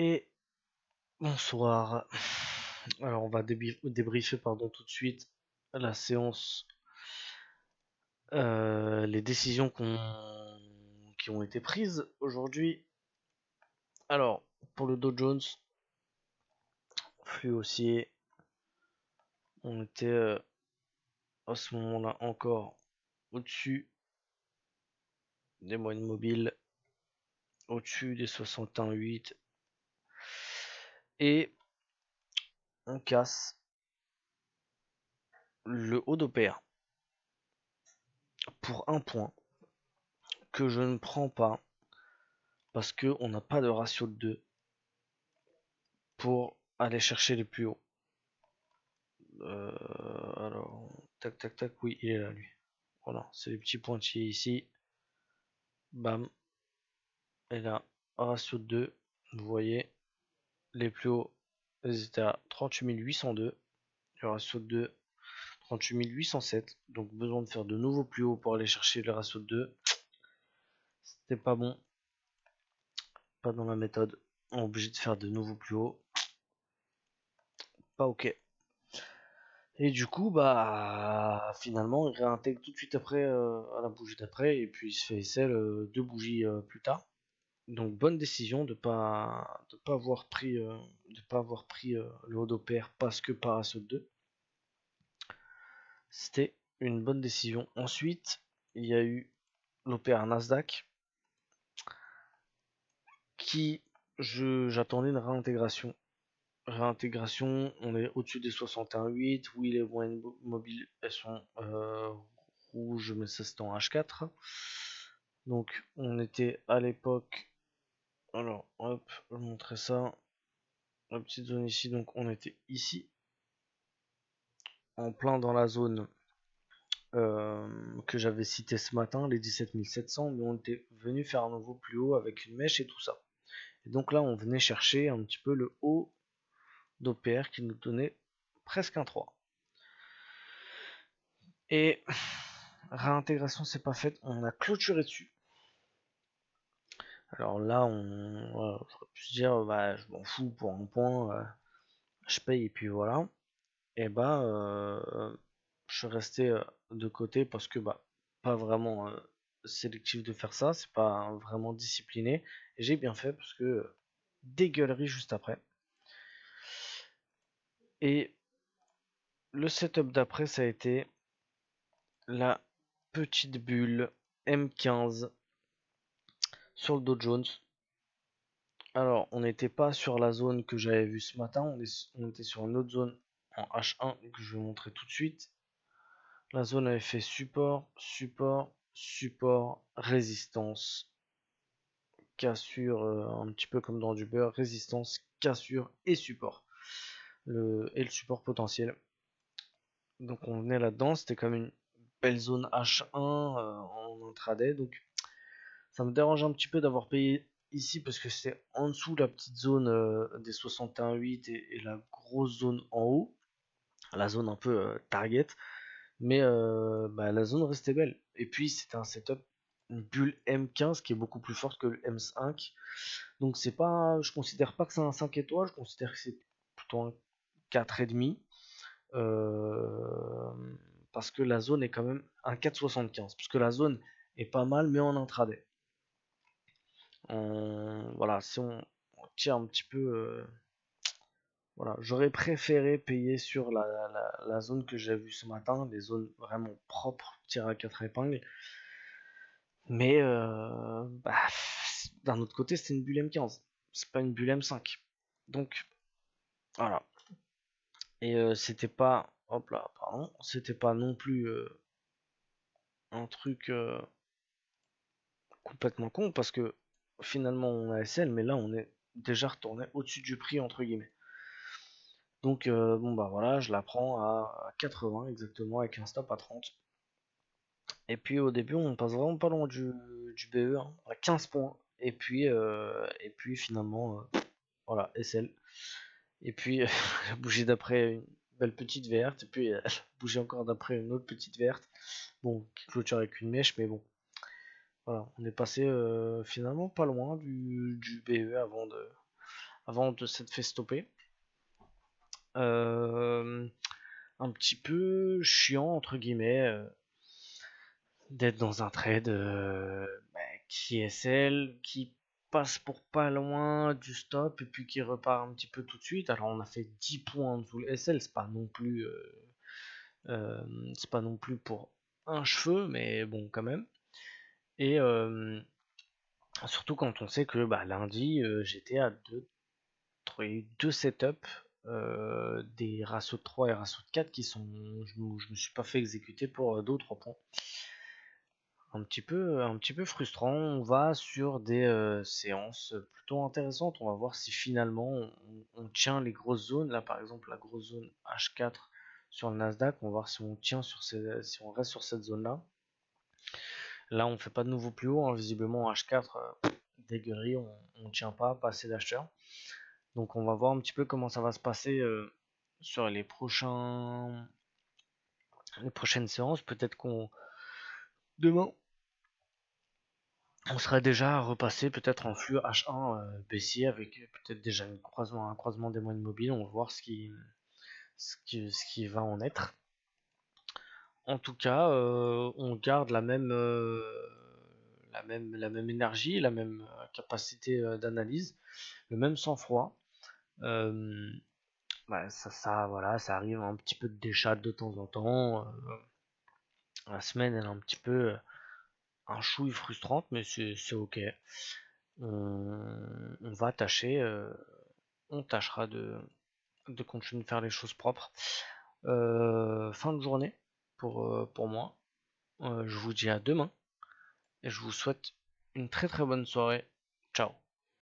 Et bonsoir. Alors on va débriefer tout de suite la séance, les décisions qui ont été prises aujourd'hui. Alors pour le Dow Jones, flux haussier, on était à ce moment-là encore au-dessus des moyennes mobiles, au-dessus des 61,8 et on casse le haut d'OPR pour un point que je ne prends pas parce que on n'a pas de ratio de 2 pour aller chercher les plus hauts. Alors, tac tac tac, oui, il est là lui. Voilà, c'est les petits pointillés ici. Bam. Et là, ratio de 2, vous voyez, les plus hauts, ils étaient à 38 802. Le ratio de 2, 38 807. Donc besoin de faire de nouveaux plus hauts pour aller chercher le ratio de 2. C'était pas bon. Pas dans la méthode. On est obligé de faire de nouveaux plus hauts. Pas ok. Et du coup, bah finalement, il réintègre tout de suite après à la bougie d'après, et puis il se fait sell deux bougies plus tard. Donc bonne décision de pas avoir pris le haut d'OPR parce que Parasol 2. C'était une bonne décision. Ensuite, il y a eu l'OPR Nasdaq qui j'attendais une réintégration. On est au-dessus des 61,8. Oui, les moyennes mobiles, elles sont rouges, mais ça c'était en H4. Donc, on était à l'époque. Alors, hop, je vais montrer ça. La petite zone ici, donc on était ici, en plein dans la zone que j'avais citée ce matin, les 17 700, mais on était venu faire un nouveau plus haut avec une mèche et tout ça. Et donc là, on venait chercher un petit peu le haut d'OPR qui nous donnait presque un 3. Et réintégration, c'est pas faite, on a clôturé dessus. Alors là, j'aurais pu se dire, bah, je m'en fous pour un point, je paye et puis voilà. Et bah, je suis resté de côté parce que bah, pas vraiment sélectif de faire ça, c'est pas vraiment discipliné. Et j'ai bien fait parce que dégueulerie juste après. Et le setup d'après, ça a été la petite bulle M15 sur le Dow Jones. Alors, on n'était pas sur la zone que j'avais vue ce matin, on était sur une autre zone en H1 que je vais montrer tout de suite. La zone avait fait support, support, support, résistance, cassure, un petit peu comme dans du beurre, résistance, cassure et support. Et le support potentiel. Donc on venait là-dedans, c'était comme une belle zone H1 en intraday, donc ça me dérange un petit peu d'avoir payé ici parce que c'est en dessous la petite zone des 61,8 et la grosse zone en haut, la zone un peu target, mais bah, la zone restait belle. Et puis c'était un setup, une bulle M15 qui est beaucoup plus forte que le M5, donc c'est pas, je considère pas que c'est un 5 étoiles, je considère que c'est plutôt un 4,5. Euh, Parce que la zone est quand même un 4,75, parce que la zone est pas mal mais en intraday. Voilà, si on tire un petit peu, voilà, j'aurais préféré payer sur la zone que j'ai vue ce matin, les zones vraiment propres, tir à 4 épingles. Mais bah, d'un autre côté, c'était une bulle M15, c'est pas une bulle M5. Donc voilà. Et c'était pas, hop là, pardon, c'était pas non plus un truc complètement con parce que finalement on a SL, mais là on est déjà retourné au-dessus du prix entre guillemets. Donc bon bah voilà, je la prends à 80 exactement avec un stop à 30. Et puis au début on passe vraiment pas loin du BE hein, à 15 points. Et puis finalement voilà, SL. Et puis la bougie d'après une belle petite verte. Et puis la bougie encore d'après une autre petite verte. Bon, qui clôture avec une mèche, mais bon. Voilà, on est passé finalement pas loin du BE avant de s'être fait stopper. Un petit peu chiant entre guillemets d'être dans un trade qui SL, qui passe pour pas loin du stop et puis qui repart un petit peu tout de suite. Alors on a fait 10 points en dessous le SL, c'est pas non plus pour un cheveu, mais bon quand même. Et surtout quand on sait que lundi j'étais à deux setups, des ratios de 3 et ratios de 4 qui sont. Je me suis pas fait exécuter pour 2 ou 3 points. Un petit peu frustrant. On va sur des séances plutôt intéressantes. On va voir si finalement on tient les grosses zones. Là par exemple la grosse zone H4 sur le Nasdaq. On va voir si on tient si on reste sur cette zone là. Là on fait pas de nouveau plus haut, hein. Visiblement H4 dégueulerie, on tient pas assez d'acheteurs. Donc on va voir un petit peu comment ça va se passer sur les prochaines séances. Peut-être qu'on demain on sera déjà repassé peut-être en flux H1 baissier avec peut-être déjà un croisement des moyennes mobiles. On va voir ce qui va en être. En tout cas, on garde la même énergie, la même capacité d'analyse, le même sang-froid. Euh, voilà, ça arrive un petit peu de déchat de temps en temps. La semaine, elle est un petit peu un chouille frustrante, mais c'est ok. On va tâcher, on tâchera de continuer de faire les choses propres. Fin de journée pour moi. Je vous dis à demain et je vous souhaite une très très bonne soirée. Ciao.